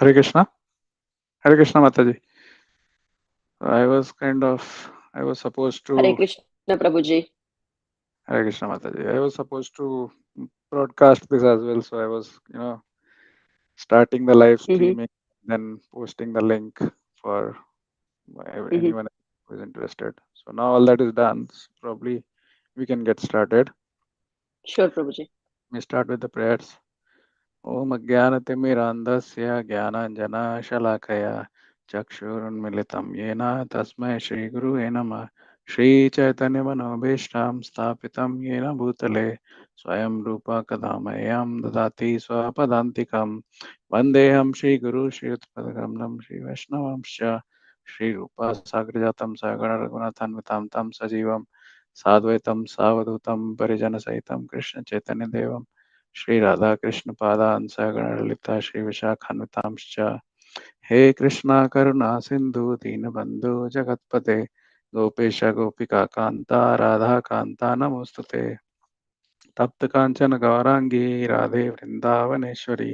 Hare Krishna. Hare Krishna Mataji. I was supposed Hare to, Krishna Prabhuji. Hare Krishna Mataji. I was supposed to broadcast this as well. So I was, starting the live Mm-hmm. streaming, then posting the link for Mm-hmm. anyone who is interested. So now all that is done. So probably we can get started. Sure, Prabhuji. We start with the prayers. ॐ अज्ञानतिमिरान्धस्य ज्ञानाञ्जनशलाकया चक्षुरुन्मिलितं येन तस्मै श्रीगुरुवे नमः श्रीचैतन्यमनोभीष्टां स्थापितं येन भूतले स्वयं रूपा कदा मह्यं ददाति स्वपदान्तिकं वन्देऽहं श्रीगुरु श्रीयुतपदकमलं श्रीवैष्णवंश्च श्रीरूपा साग्रजातं सगणरघुनाथान्वितां तं सजीवं साद्वैतं सावधूतं परिजनसहितं कृष्णचैतन्यदेवं श्री राधा कृष्ण पादान सगण ललिता श्री विशाखान्वितांश्च हे कृष्णा करुणा सिंधु दीनबंधु जगत्पते गोपेश गोपिका कांता राधा कांता नमोस्तुते तप्त कांचन गौरांगी राधे वृंदावनेश्वरी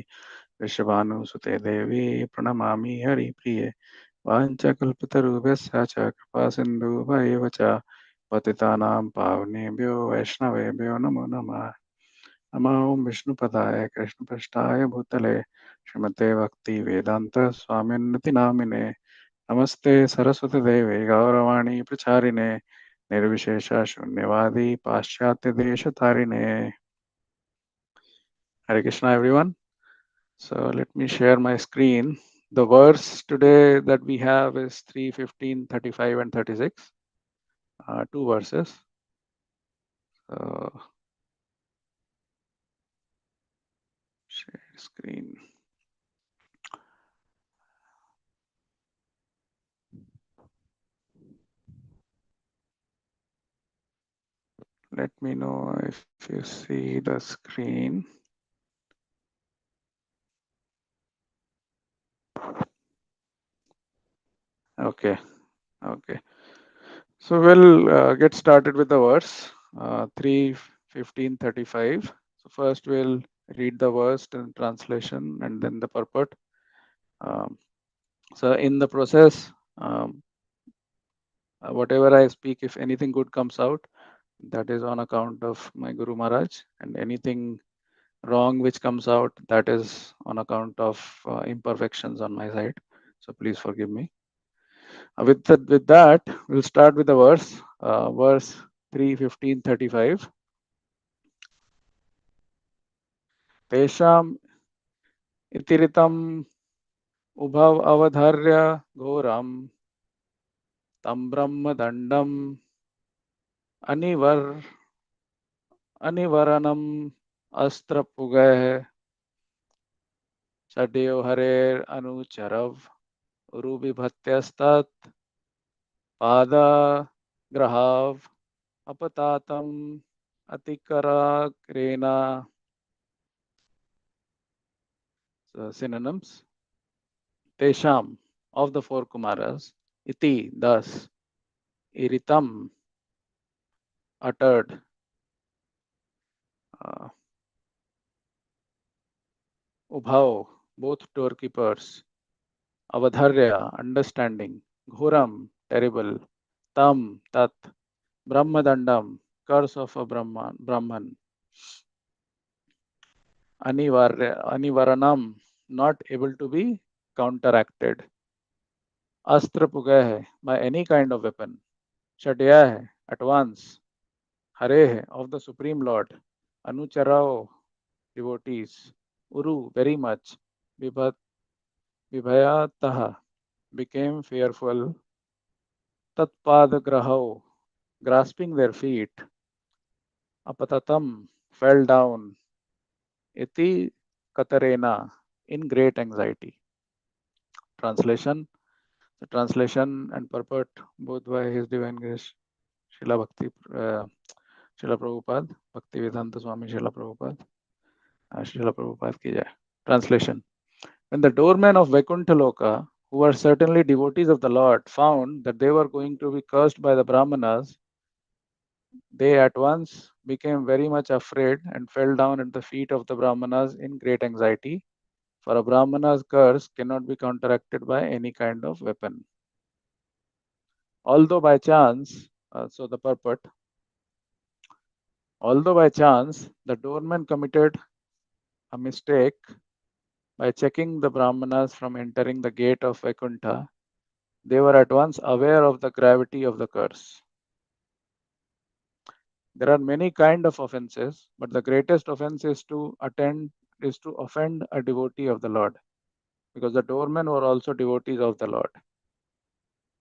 वृषभानुसुते देवी प्रणमामि हरिप्रिये वाञ्छकल्पतरुभ्यश्च च कृपा सिन्धुभ्येव च पतितानां पावनेभ्यो वैष्णवेभ्यो नमो नमः नमो विष्णुपदाय कृष्णपृष्ठाय भूतले श्रीमते भक्ति वेदांत स्वामिन्नति नामिने नमस्ते सरस्वती देवे गौरवाणी प्रचारिणे निर्विशेष शून्यवादी पाश्चात्य देश तारिणे Hare Krishna everyone. So let me share my screen. The verse today that we have is 3:15, 35 and 36. Two verses. So share screen. Let me know if you see the screen. Okay. Okay. So we'll get started with the verse 3:15:35. So first we'll read the verse in translation and then the purport. Um, so in the process, whatever I speak, if anything good comes out, that is on account of my Guru Maharaj, and anything wrong which comes out, that is on account of imperfections on my side. So please forgive me. With that, we'll start with the verse 3:15:35. तेषाम् इतिरितम् उभव अवधार्य घोरं तं ब्रह्मदण्डम् अनिवर् अनिवरणम् अस्त्रपुगः षड्यो हरेरनुचरव उरुबिभत्यस्तत् पादग्रहाव अपतातम् अतिकराग्रेण. Synonyms. Tesham, of the four Kumaras, iti, thus, iritam, uttered, uh, ubhav, both doorkeepers, avadharya, understanding, ghuram, terrible, tam, tat, brahmadandam, curse of a Brahman, anivaranam, not able to be counteracted, astra pugah, by any kind of weapon, shadya, at once, hare, of the Supreme Lord, anucharao, devotees, uru, very much, vibhat, vibhayataha, became fearful, tatpadagrahau, grasping their feet, apatatam, fell down, iti katarena, in great anxiety. Translation. The translation and purport both by His Divine Grace Srila Bhakti Srila Prabhupada, Bhaktivedanta Swami Srila Prabhupada, Srila Prabhupada ki jai. Translation. When the doormen of Vaikuntha Loka, who were certainly devotees of the Lord, found that they were going to be cursed by the Brahmanas, they at once became very much afraid and fell down at the feet of the Brahmanas in great anxiety. For a Brahmana's curse cannot be counteracted by any kind of weapon. Although by chance, so the purport, although by chance the doorman committed a mistake by checking the Brahmanas from entering the gate of Vaikuntha, they were at once aware of the gravity of the curse. There are many kind of offenses, but the greatest offense is to offend a devotee of the Lord, because the doormen were also devotees of the Lord.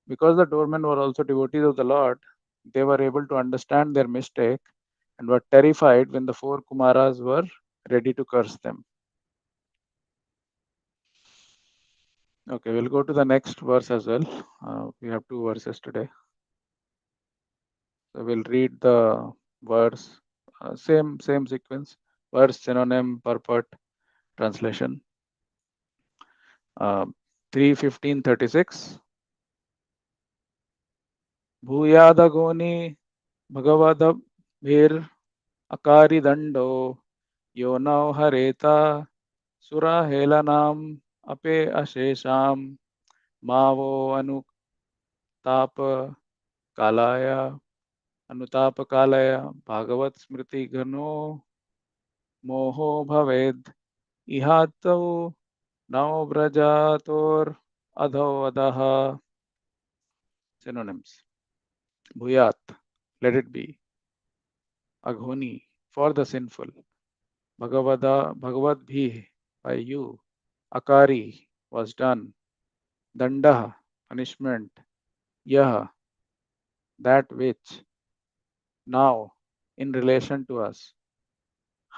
Because the doormen were also devotees of the Lord, they were able to understand their mistake and were terrified when the four Kumaras were ready to curse them. Okay, we'll go to the next verse as well. We have two verses today. So we'll read the verse, same sequence, verse, synonym, purport, translation. 3:15:36. Bhuyadagoni bhagavadabhir akari dando yo now hareta sura helanam ape ashesham mavo anutapa kalaya bhagavat smriti gano moho bhaved ihatau now brajator adho adaha. Synonyms: Bhuyat, let it be. Aghoni, for the sinful. Bhagavad by you. Akari, was done. Dandah, punishment. Yah, that which. Now, in relation to us.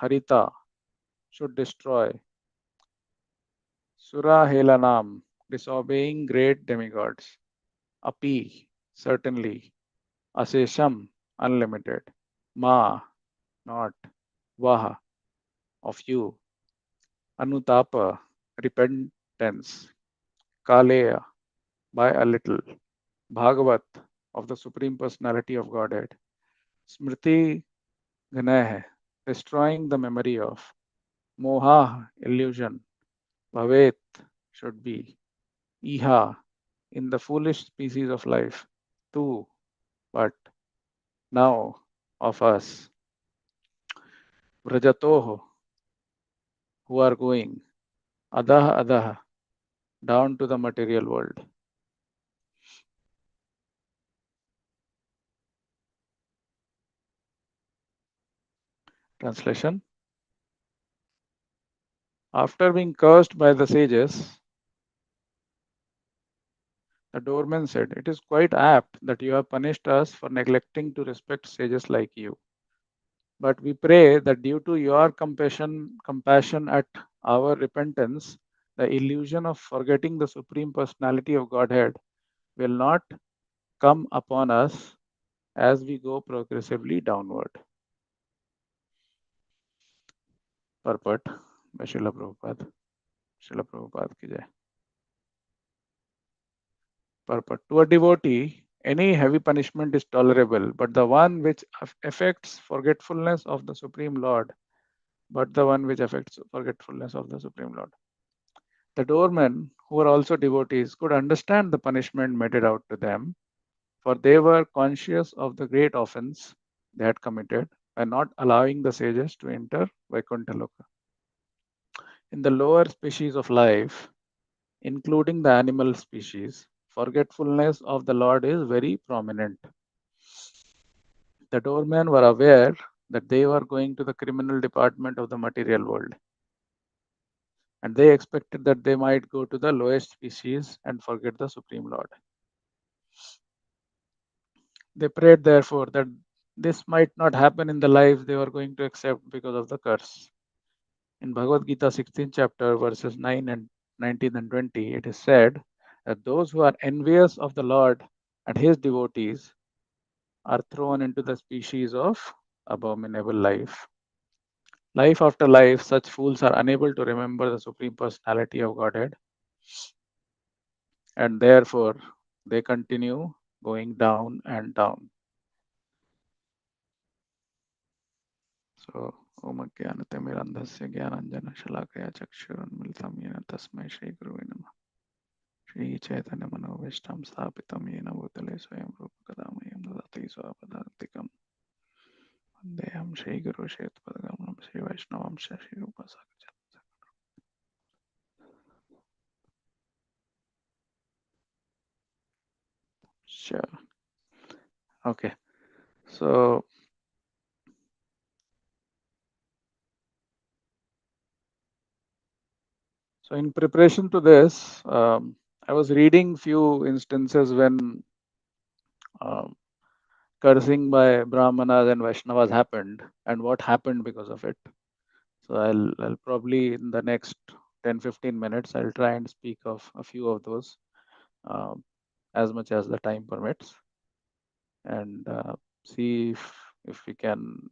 Harita, should destroy. Sura Helanam, disobeying great demigods. Api, certainly. Asesham, unlimited. Ma, not. Vaha, of you. Anutapa, repentance. Kaleya, by a little. Bhagavat, of the Supreme Personality of Godhead. Smriti Ganah, destroying the memory of. Moha, illusion. Bhavet, should be. Iha, in the foolish species of life. Tu, but. Now, of us. Vrajatoho, who are going. Adah, down to the material world. Translation: after being cursed by the sages, the doorman said, "It is quite apt that you have punished us for neglecting to respect sages like you. But we pray that due to your compassion at our repentance, the illusion of forgetting the Supreme Personality of Godhead will not come upon us as we go progressively downward." Purport by Srila Prabhupada. Srila Prabhupada ki jai. Purport: to a devotee, any heavy punishment is tolerable, but the one which affects forgetfulness of the Supreme Lord, The doormen, who were also devotees, could understand the punishment meted out to them, for they were conscious of the great offense they had committed by not allowing the sages to enter Vaikuntha Loka. In the lower species of life, including the animal species, forgetfulness of the Lord is very prominent. The doormen were aware that they were going to the criminal department of the material world, and they expected that they might go to the lowest species and forget the Supreme Lord. They prayed, therefore, that this might not happen in the life they were going to accept because of the curse. In Bhagavad Gita 16th chapter, verses 9 and 19 and 20, it is said that those who are envious of the Lord and his devotees are thrown into the species of abominable life. Life after life, such fools are unable to remember the Supreme Personality of Godhead, and therefore they continue going down and down. So Om Jnanatimirandhasya Jnananjana Shalakaya Chakshurunmilitam Yena Tasmai Shri Gurave Namah. Shri Chaitanya Manovishtam Sthapitam Yena Bhutale Swayam Rupa Kadamayam Dadati Swapadantikam Vandeham Shri Guru Shetpadagamam Shri Vaishnavam Shri Rupa Sakajat. Sure. Okay. So in preparation to this, I was reading few instances when cursing by Brahmanas and Vaishnavas happened and what happened because of it. So I'll probably in the next 10-15 minutes I'll try and speak of a few of those as much as the time permits, and see if we can,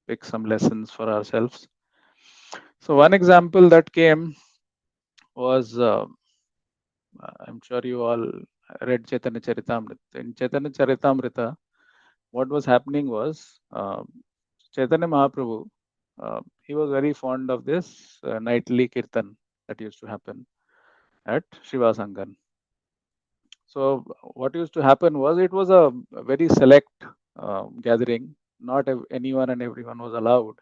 pick some lessons for ourselves. So one example that came was, I'm sure you all read Chaitanya Charitamrita. In Chaitanya Charitamrita, what was happening was, Chaitanya Mahaprabhu, he was very fond of this nightly kirtan that used to happen at Shivasangan. So what used to happen was, it was a very select gathering. Not anyone and everyone was allowed.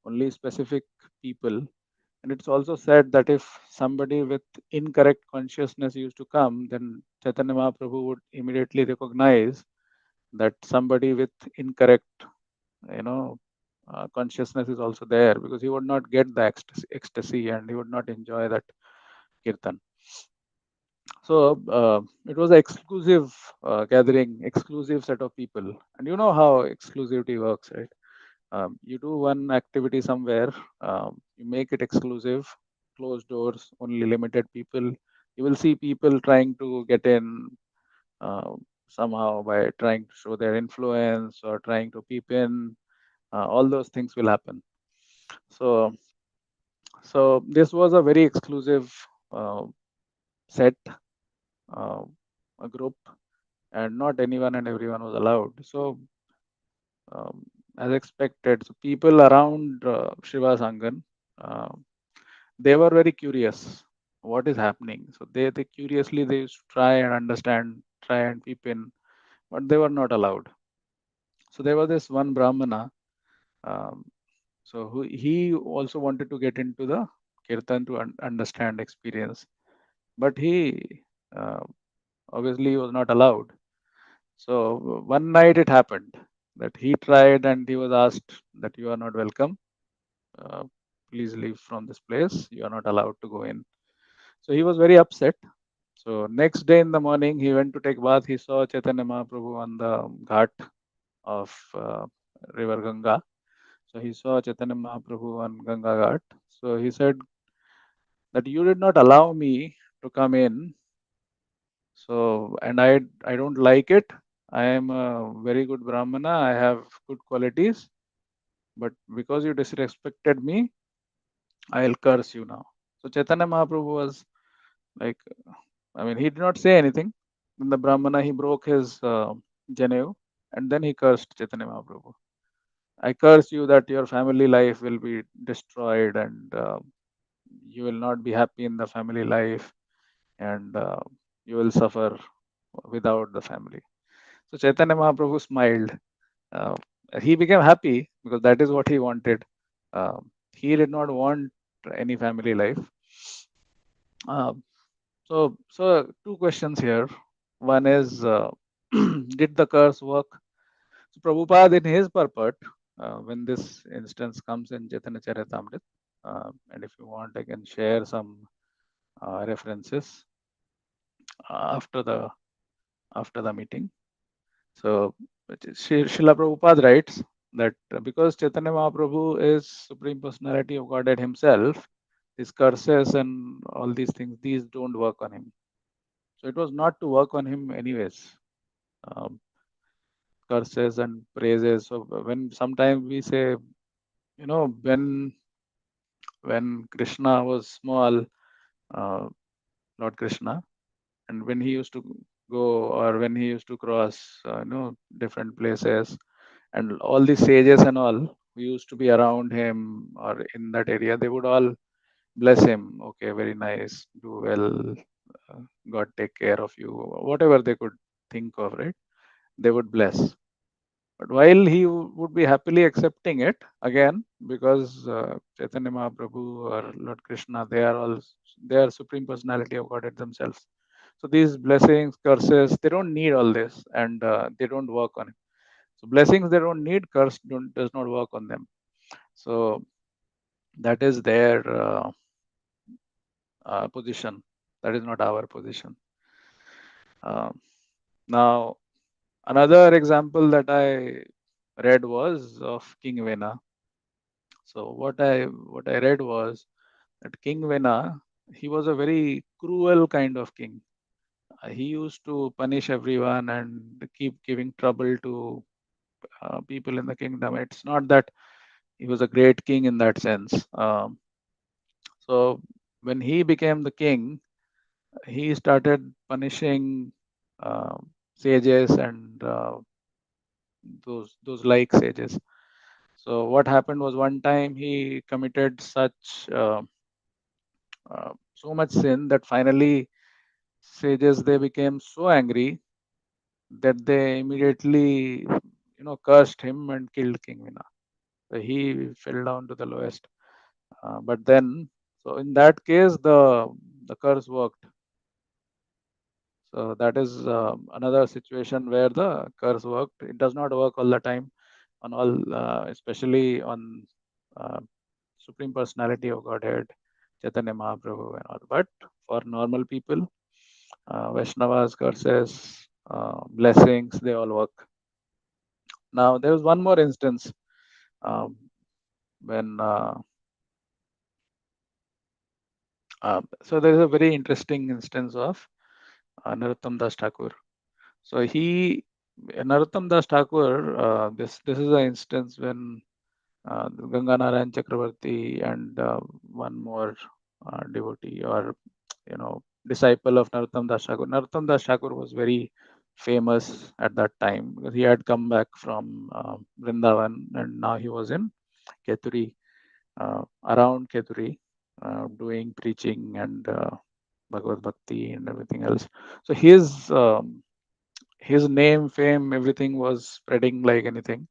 Only specific people. And it's also said that if somebody with incorrect consciousness used to come, then Chaitanya Mahaprabhu would immediately recognize that somebody with incorrect, you know, consciousness is also there, because he would not get the ecstasy and he would not enjoy that kirtan. So it was an exclusive gathering, exclusive set of people. And you know how exclusivity works, right? You do one activity somewhere, you make it exclusive, closed doors, only limited people. You will see people trying to get in uh, somehow by trying to show their influence or trying to peep in. All those things will happen. So this was a very exclusive set, uh, a group, and not anyone and everyone was allowed. So as expected, so people around Shiva Sangan, uh, they were very curious what is happening. So they curiously they used to try and understand, try and peep in, but they were not allowed. So there was this one Brahmana. Um, so he also wanted to get into the kirtan to understand, experience, but he uh, obviously was not allowed. So one night it happened that he tried and he was asked that you are not welcome. Uh, Please leave from this place. You are not allowed to go in. So he was very upset. So next day in the morning, he went to take bath. He saw Chaitanya Mahaprabhu on the ghat of river Ganga. So he saw Chaitanya Mahaprabhu on Ganga Ghat. So he said that you did not allow me to come in. So, and I don't like it. I am a very good Brahmana. I have good qualities, but because you disrespected me, I'll curse you now. So Chaitanya Mahaprabhu was like, I mean, he did not say anything. Then the Brahmana, he broke his Janev, and then he cursed Chaitanya Mahaprabhu. I curse you that your family life will be destroyed, and you will not be happy in the family life, and you will suffer without the family. So Chaitanya Mahaprabhu smiled. Uh, he became happy because that is what he wanted. He did not want any family life. Uh, so two questions here. One is, did the curse work? So Prabhupada, in his purport, when this instance comes in Chaitanya Charitamrita, and if you want, I can share some references after the meeting. So Srila Prabhupada writes that because Chaitanya Mahaprabhu is Supreme Personality of Godhead himself, these curses and all these things, these don't work on him. So it was not to work on him anyways. Um, Curses and praises. So when sometimes we say, when Krishna was small, uh, Lord Krishna, and when he used to go or when he used to cross, different places, and all these sages and all, who used to be around him or in that area, they would all bless him. Okay, very nice, do well, God take care of you, whatever they could think of, right? They would bless. But while he would be happily accepting it, again, because Chaitanya Mahaprabhu or Lord Krishna, they are Supreme Personality of Godhead themselves. So these blessings, curses, they don't need all this, and they don't work on it. So blessings they don't need, curse does not work on them. So that is their position. That is not our position. Um, Now, another example that I read was of King Vena. So what I read was that King Vena, he was a very cruel kind of king. He used to punish everyone and keep giving trouble to people in the kingdom. It's not that he was a great king in that sense. So when he became the king, he started punishing uh, sages and those like sages. So what happened was one time he committed so much sin that finally sages they became so angry that they immediately cursed him and killed King Vina. So he fell down to the lowest. But then, so in that case, the curse worked. So that is another situation where the curse worked. It does not work all the time on all, especially on uh, Supreme Personality of Godhead, Chaitanya Mahaprabhu and all. But for normal people, Vaishnavas, curses, blessings, they all work. Now there was one more instance um, when so there is a very interesting instance of Narottam Das Thakur. So Narottam Das Thakur, this is an instance when Ganga Narayan Chakravarti and one more devotee or disciple of Narottam Das Thakur. Narottam Das Thakur was very famous at that time because he had come back from Vrindavan and now he was in Keturi, around Keturi, doing preaching and Bhagavad Bhakti and everything else. So his name, fame, everything was spreading like anything.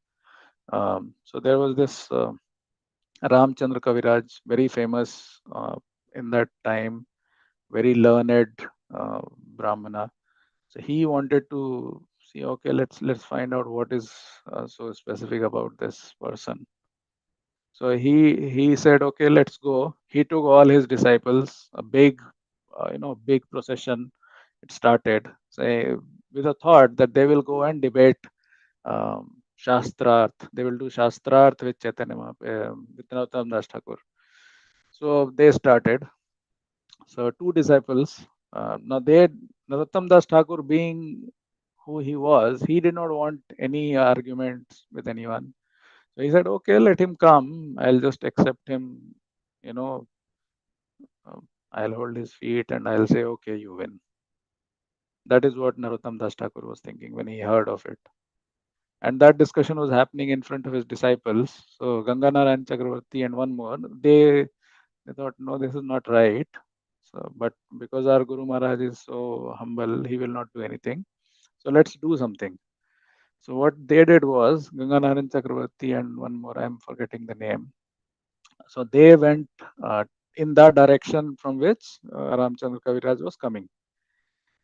So there was this Ramchandra Kaviraj, very famous in that time, very learned Brahmana. So he wanted to see, okay, let's find out what is so specific about this person. So he said, okay, let's go. He took all his disciples, a big procession. It started, say, with a thought that they will go and debate Shastrarth. They will do Shastrarth with with Narottam Das Thakur. So they started. So two disciples. Narottam Das Thakur being who he was, he did not want any arguments with anyone. So he said, okay, let him come. I'll just accept him. You know, I'll hold his feet and I'll say, okay, you win. That is what Narottam Das Thakur was thinking when he heard of it. And that discussion was happening in front of his disciples. So Ganganarayan Chakravarti and one more, they thought, no, this is not right. So, but because our Guru Maharaj is so humble, he will not do anything. So let's do something. So what they did was Ganganarayan Chakravarti and one more, I'm forgetting the name. So they went in that direction from which Ramchandra Kaviraj was coming.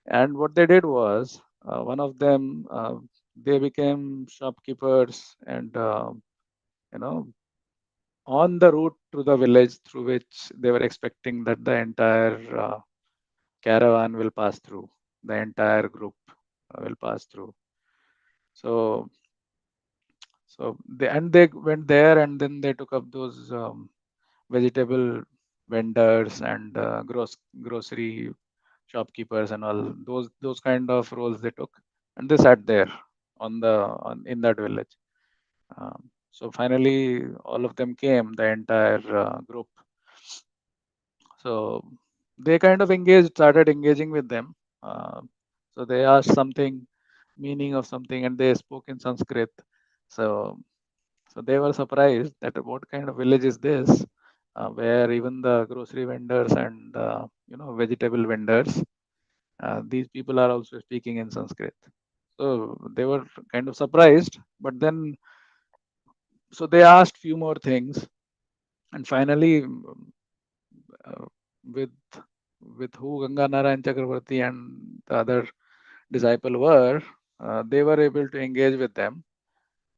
And what they did was one of them, they became shopkeepers and you know on the route to the village through which they were expecting that the entire caravan will pass through, the entire group will pass through. So they went there and then they took up those vegetable vendors and grocery shopkeepers and all those kind of roles they took, and they sat there in that village. So finally, all of them came, the entire group. So they kind of started engaging with them. Uh, so they asked something, meaning of something, and they spoke in Sanskrit. So So they were surprised that what kind of village is this, where even the grocery vendors and vegetable vendors, these people are also speaking in Sanskrit. So they were kind of surprised, but then so they asked few more things, and finally, uh, with who Ganga Narayan Chakravarti and the other disciple were, they were able to engage with them,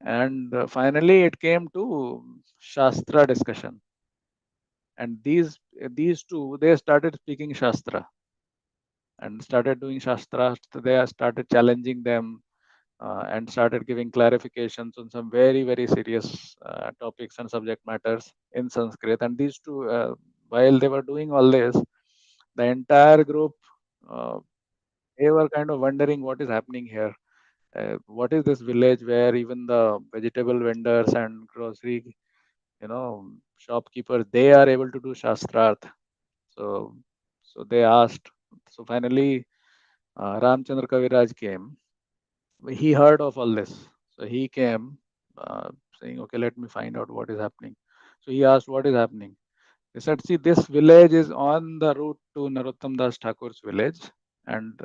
and finally it came to Shastra discussion, and these two they started speaking Shastra and started doing Shastra. They started challenging them and started giving clarifications on some very, very serious topics and subject matters in Sanskrit. And these two, while they were doing all this, the entire group, uh, they were kind of wondering what is happening here. What is this village where even the vegetable vendors and grocery, shopkeepers, they are able to do Shastrarth. So, so they asked. So finally, Ramchandra Kaviraj came. He heard of all this. So he came saying, okay, let me find out what is happening. So he asked, what is happening? They said, see, this village is on the route to Narottam Das Thakur's village. And,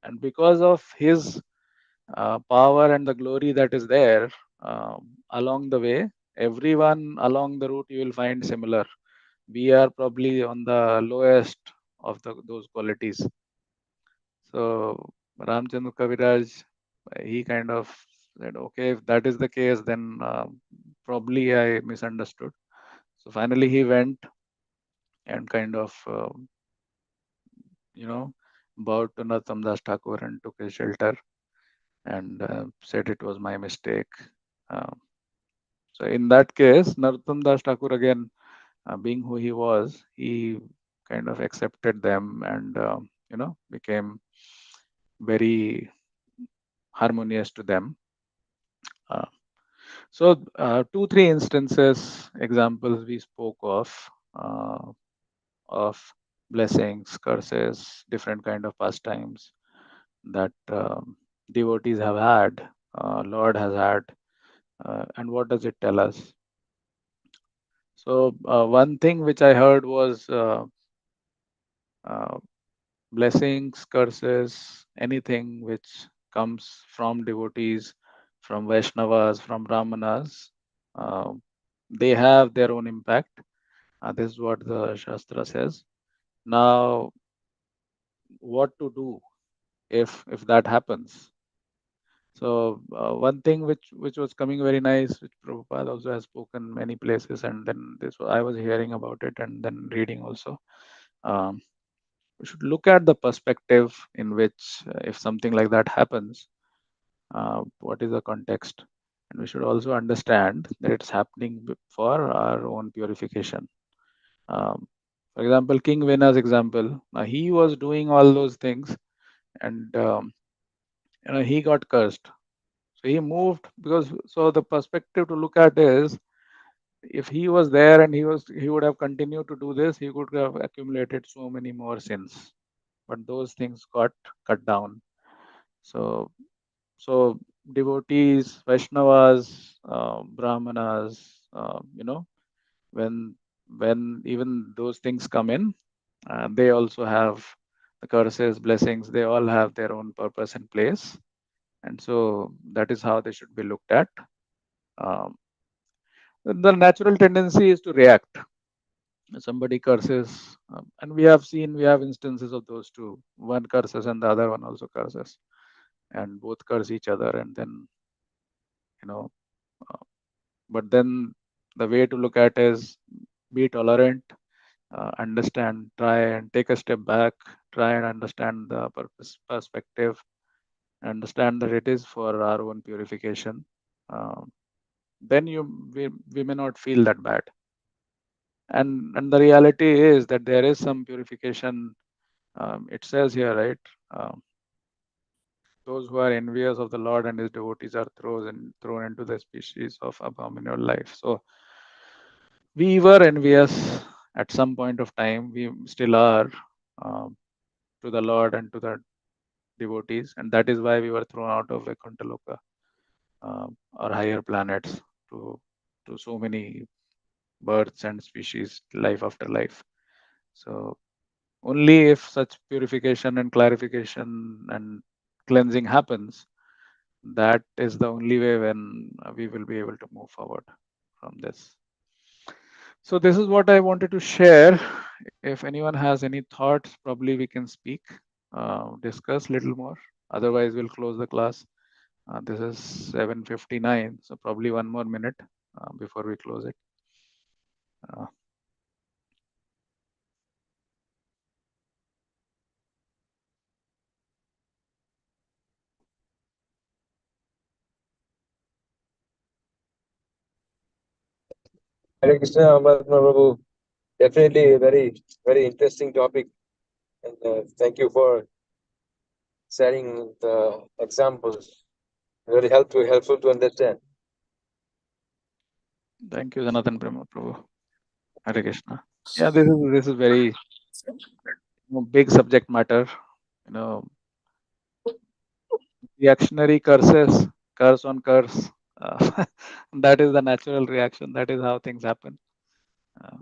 and because of his power and the glory that is there along the way, everyone along the route you will find similar. We are probably on the lowest of those qualities. So Ramchandra Kaviraj, he kind of said, okay, if that is the case, then probably I misunderstood. So finally he went and kind of, bowed to Narottam Das Thakur and took his shelter and said it was my mistake. Uh, so in that case, Narottam Das Thakur again, being who he was, he kind of accepted them and, became very harmonious to them. Uh, So, two, three instances, examples we spoke of blessings, curses, different kind of pastimes that devotees have had, Lord has had, and what does it tell us? So, one thing which I heard was uh, blessings, curses, anything which comes from devotees, from Vaishnavas, from Brahmanas, uh, they have their own impact. This is what the Shastra says. Now, what to do if that happens? So one thing which was coming very nice, which Prabhupada also has spoken many places, and then I was hearing about it and then reading also. Um, we should look at the perspective in which if something like that happens, what is the context, and we should also understand that it's happening for our own purification. Um, for example, King Vena's example. Now he was doing all those things, and he got cursed. So he moved because so the perspective to look at is if he was there and he would have continued to do this, he could have accumulated so many more sins. But those things got cut down. So so devotees, Vaishnavas, Brahmanas, when even those things come in, they also have the curses, blessings. They all have their own purpose and place, and so that is how they should be looked at. Um, the natural tendency is to react. Somebody curses, and we have instances of those two. One curses and the other one also curses, and both curse each other, and then you know. Uh, but then the way to look at is be tolerant, understand, try and take a step back, try and understand the purpose, perspective, understand that it is for our own purification. Um, then we may not feel that bad. And the reality is that there is some purification. It says here, right? Um, those who are envious of the Lord and his devotees are thrown into the species of abominable life. So we were envious at some point of time. We still are um, to the Lord and to the devotees, and that is why we were thrown out of Vaikuntha Loka or higher planets. to so many birds and species, life after life. So only if such purification and clarification and cleansing happens, that is the only way when we will be able to move forward from this. So this is what I wanted to share. If anyone has any thoughts, probably we can speak, discuss little more. Otherwise, we'll close the class. This is 7:59, so probably one more minute before we close it. Uh, Hare Krishna, Atmana Prabhu. Definitely a very, very interesting topic. And thank you for sharing the examples. Very helpful to understand. Thank you, Janatan Prema Prabhu. Hare Krishna. Yeah, this is very big subject matter. You know, reactionary curses, curse on curse. That is the natural reaction. That is how things happen. Uh,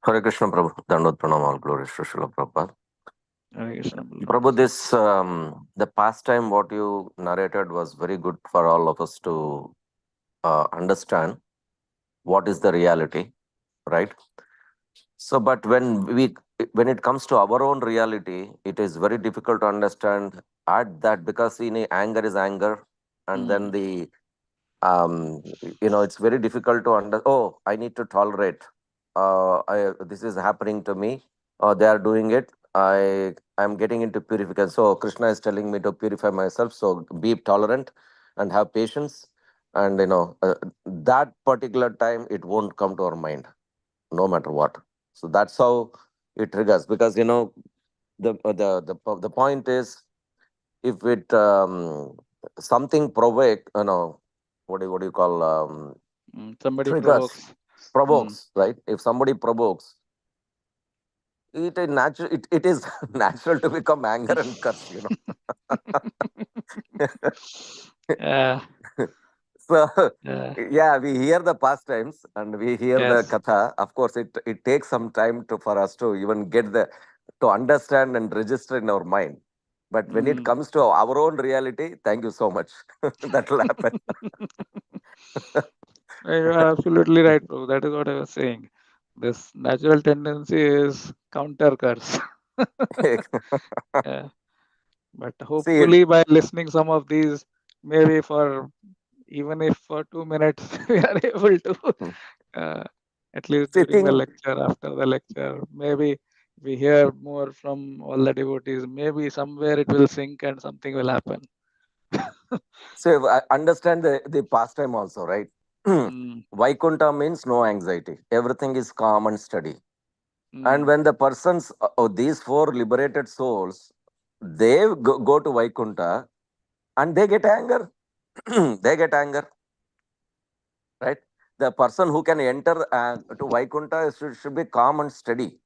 Hare Krishna Prabhu, Dandot Pranam, all glories to Srila Prabhupada. Hare Krishna. Prabhu, this the pastime what you narrated was very good for all of us to understand what is the reality, right? So, but when it comes to our own reality, it is very difficult to understand at that, because anger is anger, and then it's very difficult to oh, I need to tolerate. This is happening to me. They are doing it. I'm getting into purification. So Krishna is telling me to purify myself. So be tolerant and have patience. And that particular time it won't come to our mind, no matter what. So that's how it triggers. Because the point is, if it something provoke, what do you call Somebody triggers, provokes. right? If somebody provokes, it is natural to become anger and curse, Yeah. So Yeah. yeah, we hear the pastimes and we hear the Yes. katha. Of course, it takes some time for us to even get to understand and register in our mind. But when it comes to our own reality, thank you so much. That will happen. You're absolutely right, bro. That is what I was saying. This natural tendency is counter curse. Yeah. But See, hopefully, by listening some of these, maybe for even if for 2 minutes, we are able to uh, at least during the sitting. lecture, after the lecture, maybe we hear more from all the devotees. Maybe somewhere it will sink and something will happen. So I understand the pastime also, right? Mm, Vaikuntha means no anxiety. Everything is calm and steady. And mm, when the persons, these four liberated souls, they go to Vaikuntha and they get anger. They get anger, right? The person who can enter to Vaikuntha should be calm and steady.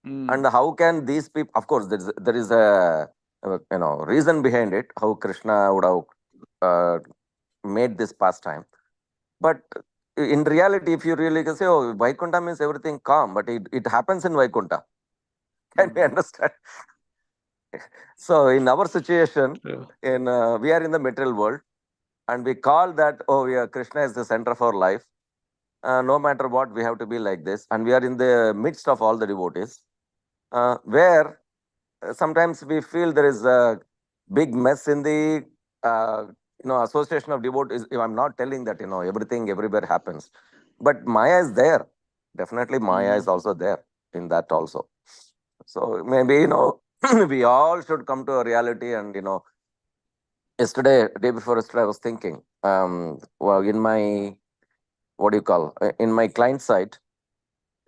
mm, And how can these people? Of course, there is a reason behind it. How Krishna would have uh, made this pastime. But in reality, if you really can say, oh, Vaikuntha means everything calm, but it happens in Vaikuntha. Can we understand? So in our situation, true. we are in the material world, and we call that, oh, Krishna is the center of our life. No matter what, we have to be like this, and we are in the midst of all the devotees, where sometimes we feel there is a big mess in the association of devotees. I'm not telling that everything everywhere happens, but Maya is there. Definitely, Maya is also there in that also. So maybe we all should come to a reality. And day before yesterday, I was thinking, well, in my what do you call in my client side,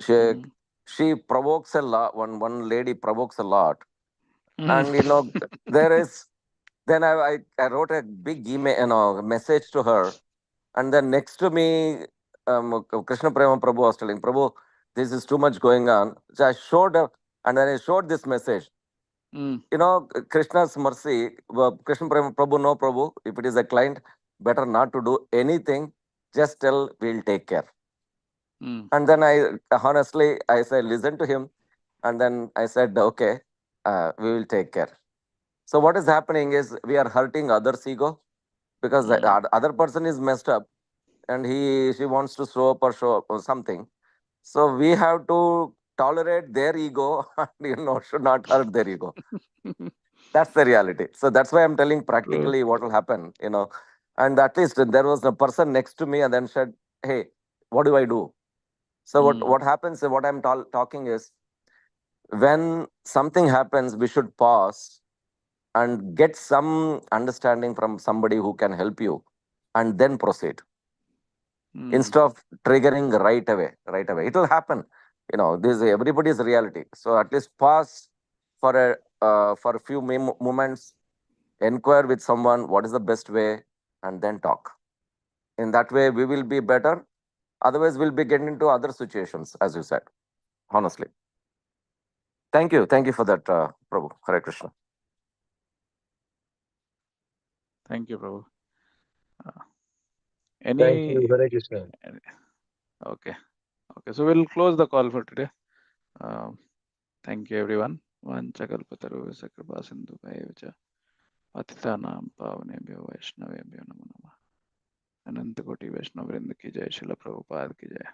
she Mm, she provokes a lot. One lady provokes a lot, mm, and there is. Then I wrote a big email, message to her, and then next to me, Krishna Prema Prabhu was telling, Prabhu, this is too much going on. So I showed her, and then I showed this message. You know, Krishna's mercy, Krishna Prabhu, no Prabhu, if it is a client, better not to do anything, just tell, we'll take care. And then honestly, I said, listen to him. And then I said, okay, we will take care. So what is happening is we are hurting others' ego because the other person is messed up and she wants to show up or something. So we have to tolerate their ego and, should not hurt their ego. That's the reality. So that's why I'm telling practically what will happen, And at least there was a person next to me and then said, hey, what do I do? So what happens, what I'm talking is, when something happens, we should pause and get some understanding from somebody who can help you and then proceed. Instead of triggering right away. It will happen. This is everybody's reality. So at least pause for a few moments, inquire with someone what is the best way, and then talk. In that way, we will be better. Otherwise, we'll be getting into other situations, as you said. Honestly. Thank you. Thank you for that, Prabhu. Hare Krishna. Thank you, Prabhu. Thank you, Hare Krishna. Okay. So we'll close the call for today. Thank you, everyone. Vanchakalpataru Kripa Sindhu Bhaivacha Patitanam Pavanebhyo Vaishnavebhyo Namo Namah. Ananta Koti Vaishnavrinda ki jai, Srila Prabhupada ki jai.